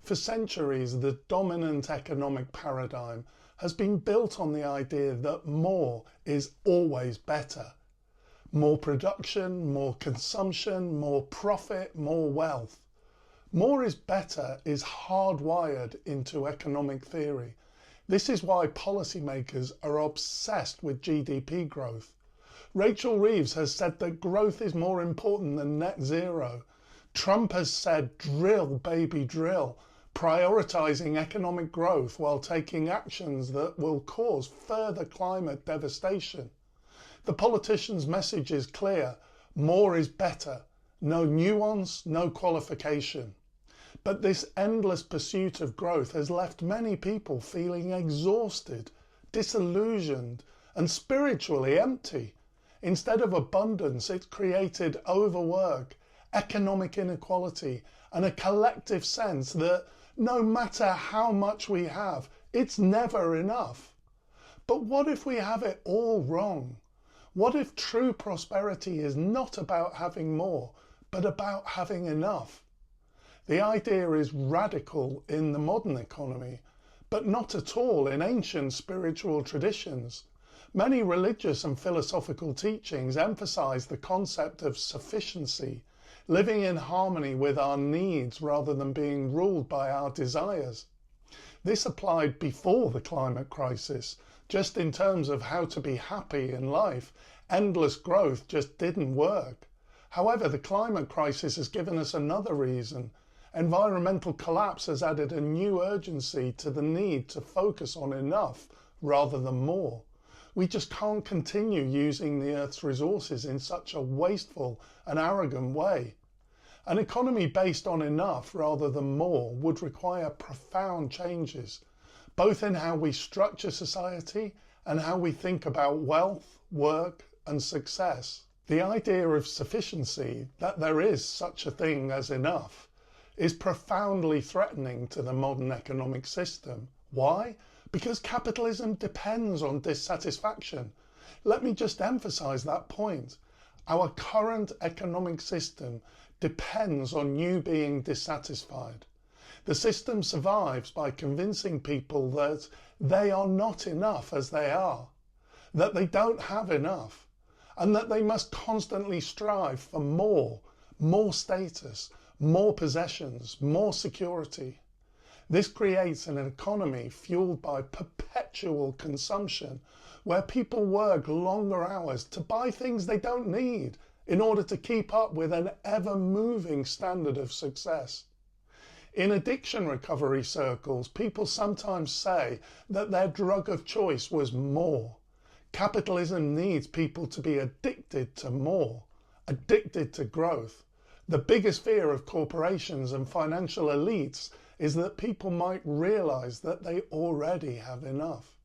For centuries, the dominant economic paradigm has been built on the idea that more is always better. More production, more consumption, more profit, more wealth. More is better is hardwired into economic theory. This is why policymakers are obsessed with GDP growth. Rachel Reeves has said that growth is more important than net zero. Trump has said drill, baby, drill, prioritising economic growth while taking actions that will cause further climate devastation. The politician's message is clear: more is better. No nuance, no qualification. But this endless pursuit of growth has left many people feeling exhausted, disillusioned, and spiritually empty. Instead of abundance, it's created overwork, economic inequality, and a collective sense that no matter how much we have, it's never enough. But what if we have it all wrong? What if true prosperity is not about having more, but about having enough? The idea is radical in the modern economy, but not at all in ancient spiritual traditions. Many religious and philosophical teachings emphasize the concept of sufficiency, living in harmony with our needs rather than being ruled by our desires. This applied before the climate crisis. Just in terms of how to be happy in life, endless growth just didn't work. However, the climate crisis has given us another reason. Environmental collapse has added a new urgency to the need to focus on enough rather than more. We just can't continue using the Earth's resources in such a wasteful and arrogant way. An economy based on enough rather than more would require profound changes, both in how we structure society and how we think about wealth, work, and success. The idea of sufficiency, that there is such a thing as enough, is profoundly threatening to the modern economic system. Why? Because capitalism depends on dissatisfaction. Let me just emphasize that point. Our current economic system depends on you being dissatisfied. The system survives by convincing people that they are not enough as they are, that they don't have enough, and that they must constantly strive for more status, more possessions, more security. This creates an economy fueled by perpetual consumption, where people work longer hours to buy things they don't need in order to keep up with an ever-moving standard of success. In addiction recovery circles, people sometimes say that their drug of choice was more. Capitalism needs people to be addicted to more, addicted to growth. The biggest fear of corporations and financial elites is that people might realize that they already have enough.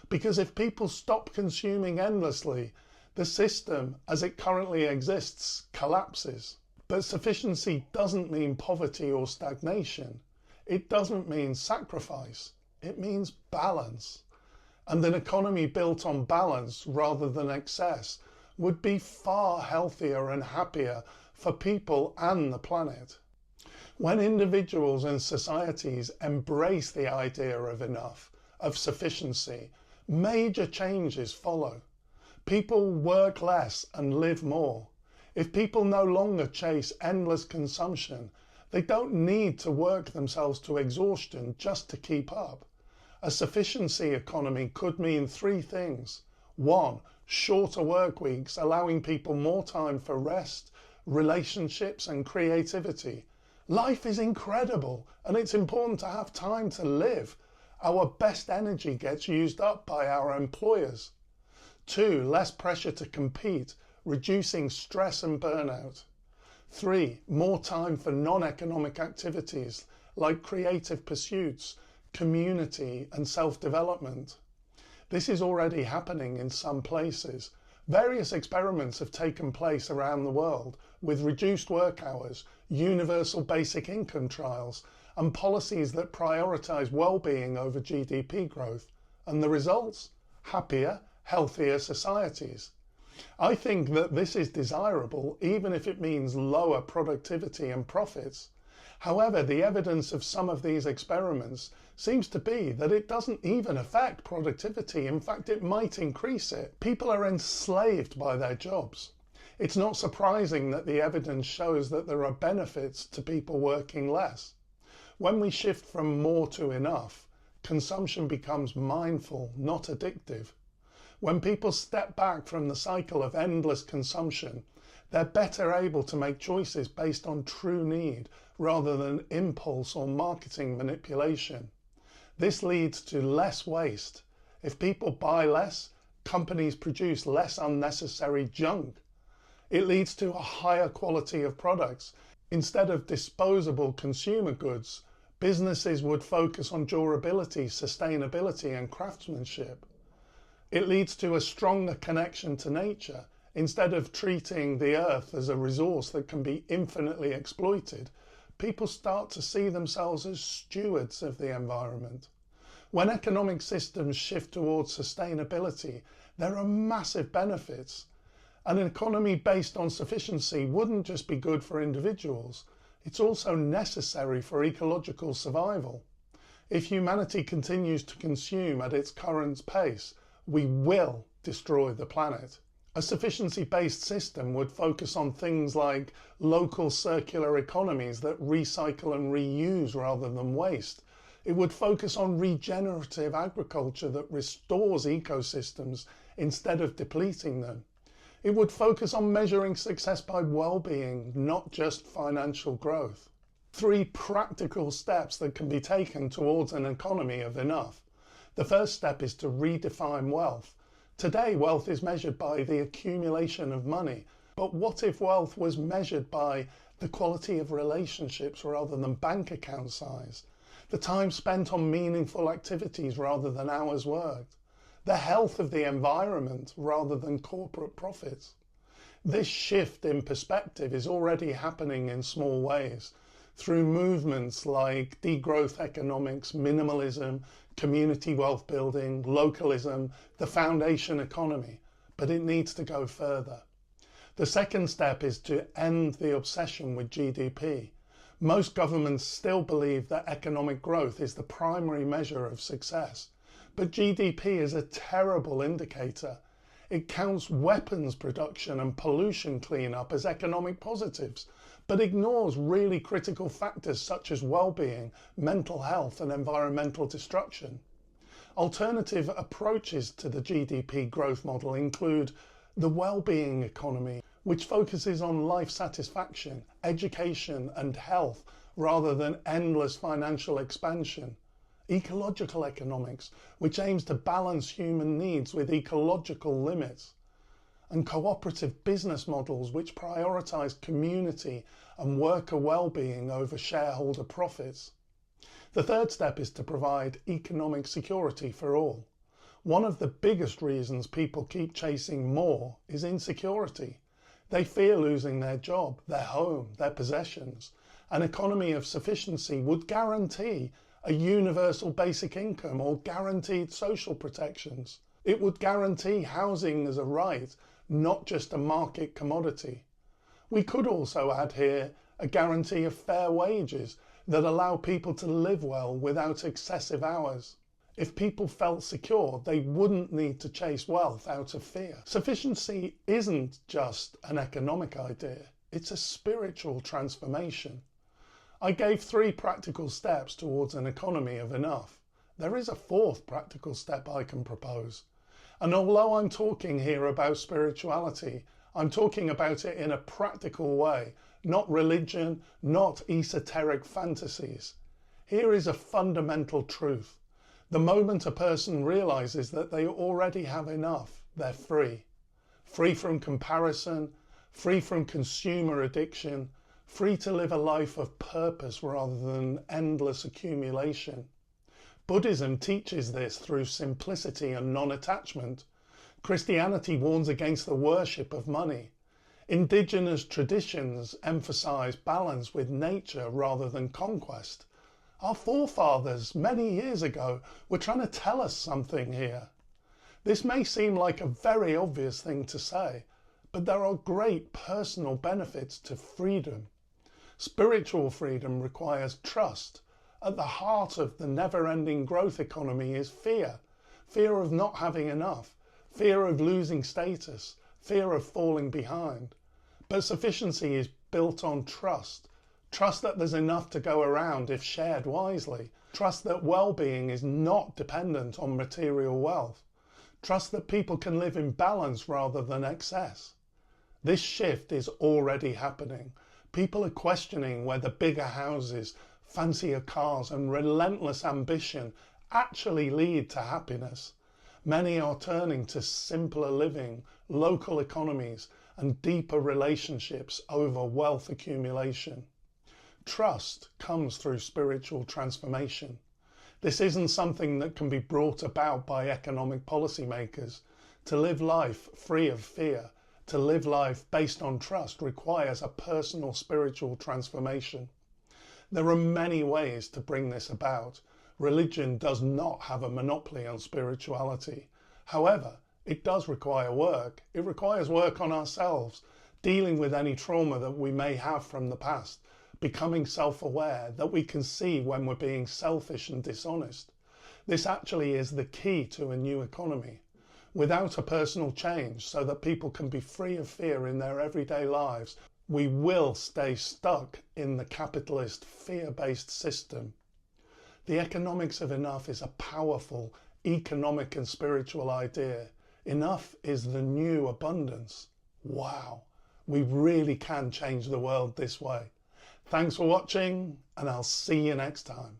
Because if people stop consuming endlessly, the system as it currently exists collapses. But sufficiency doesn't mean poverty or stagnation. It doesn't mean sacrifice. It means balance. And an economy built on balance rather than excess would be far healthier and happier for people and the planet. When individuals and societies embrace the idea of enough, of sufficiency, major changes follow. People work less and live more. If people no longer chase endless consumption, they don't need to work themselves to exhaustion just to keep up. A sufficiency economy could mean three things. 1. Shorter work weeks, allowing people more time for rest, relationships and creativity. Life is incredible and it's important to have time to live. Our best energy gets used up by our employers. 2. Less pressure to compete, reducing stress and burnout. 3. More time for non-economic activities like creative pursuits, community and self-development. This is already happening in some places. Various experiments have taken place around the world with reduced work hours, universal basic income trials and policies that prioritise well-being over GDP growth. And the results? Happier, healthier societies. I think that this is desirable even if it means lower productivity and profits. However, the evidence of some of these experiments seems to be that it doesn't even affect productivity. In fact, it might increase it. People are enslaved by their jobs. It's not surprising that the evidence shows that there are benefits to people working less. When we shift from more to enough, consumption becomes mindful, not addictive. When people step back from the cycle of endless consumption, they're better able to make choices based on true need rather than impulse or marketing manipulation. This leads to less waste. If people buy less, companies produce less unnecessary junk. It leads to a higher quality of products. Instead of disposable consumer goods, businesses would focus on durability, sustainability, and craftsmanship. It leads to a stronger connection to nature. Instead of treating the earth as a resource that can be infinitely exploited, people start to see themselves as stewards of the environment. When economic systems shift towards sustainability, there are massive benefits. An economy based on sufficiency wouldn't just be good for individuals, it's also necessary for ecological survival. If humanity continues to consume at its current pace, we will destroy the planet. A sufficiency-based system would focus on things like local circular economies that recycle and reuse rather than waste. It would focus on regenerative agriculture that restores ecosystems instead of depleting them. It would focus on measuring success by well-being, not just financial growth. 3 practical steps that can be taken towards an economy of enough. The first step is to redefine wealth. Today, wealth is measured by the accumulation of money, but what if wealth was measured by the quality of relationships rather than bank account size, the time spent on meaningful activities rather than hours worked, the health of the environment rather than corporate profits? This shift in perspective is already happening in small ways, through movements like degrowth economics, minimalism, community wealth building, localism, the foundation economy, but it needs to go further. The second step is to end the obsession with GDP. Most governments still believe that economic growth is the primary measure of success, but GDP is a terrible indicator. It counts weapons production and pollution cleanup as economic positives, but ignores really critical factors such as well-being, mental health, and environmental destruction. Alternative approaches to the GDP growth model include the well-being economy, which focuses on life satisfaction, education, and health rather than endless financial expansion. Ecological economics, which aims to balance human needs with ecological limits. And cooperative business models which prioritise community and worker well-being over shareholder profits. The third step is to provide economic security for all. One of the biggest reasons people keep chasing more is insecurity. They fear losing their job, their home, their possessions. An economy of sufficiency would guarantee a universal basic income or guaranteed social protections. It would guarantee housing as a right, not just a market commodity. We could also add here a guarantee of fair wages that allow people to live well without excessive hours. If people felt secure, they wouldn't need to chase wealth out of fear. Sufficiency isn't just an economic idea, it's a spiritual transformation. I gave 3 practical steps towards an economy of enough. There is a 4th practical step I can propose. And although I'm talking here about spirituality, I'm talking about it in a practical way, not religion, not esoteric fantasies. Here is a fundamental truth. The moment a person realises that they already have enough, they're free. Free from comparison, free from consumer addiction, free to live a life of purpose rather than endless accumulation. Buddhism teaches this through simplicity and non-attachment. Christianity warns against the worship of money. Indigenous traditions emphasise balance with nature rather than conquest. Our forefathers, many years ago, were trying to tell us something here. This may seem like a very obvious thing to say, but there are great personal benefits to freedom. Spiritual freedom requires trust. At the heart of the never-ending growth economy is fear. Fear of not having enough, fear of losing status, fear of falling behind. But sufficiency is built on trust. Trust that there's enough to go around if shared wisely. Trust that well-being is not dependent on material wealth. Trust that people can live in balance rather than excess. This shift is already happening. People are questioning whether bigger houses, fancier cars and relentless ambition actually lead to happiness. Many are turning to simpler living, local economies and deeper relationships over wealth accumulation. Trust comes through spiritual transformation. This isn't something that can be brought about by economic policymakers. To live life free of fear, to live life based on trust requires a personal spiritual transformation. There are many ways to bring this about. Religion does not have a monopoly on spirituality. However, it does require work. It requires work on ourselves, dealing with any trauma that we may have from the past, becoming self-aware, that we can see when we're being selfish and dishonest. This actually is the key to a new economy. Without a personal change so that people can be free of fear in their everyday lives, we will stay stuck in the capitalist fear-based system. The economics of enough is a powerful economic and spiritual idea. Enough is the new abundance. Wow, we really can change the world this way. Thanks for watching, and I'll see you next time.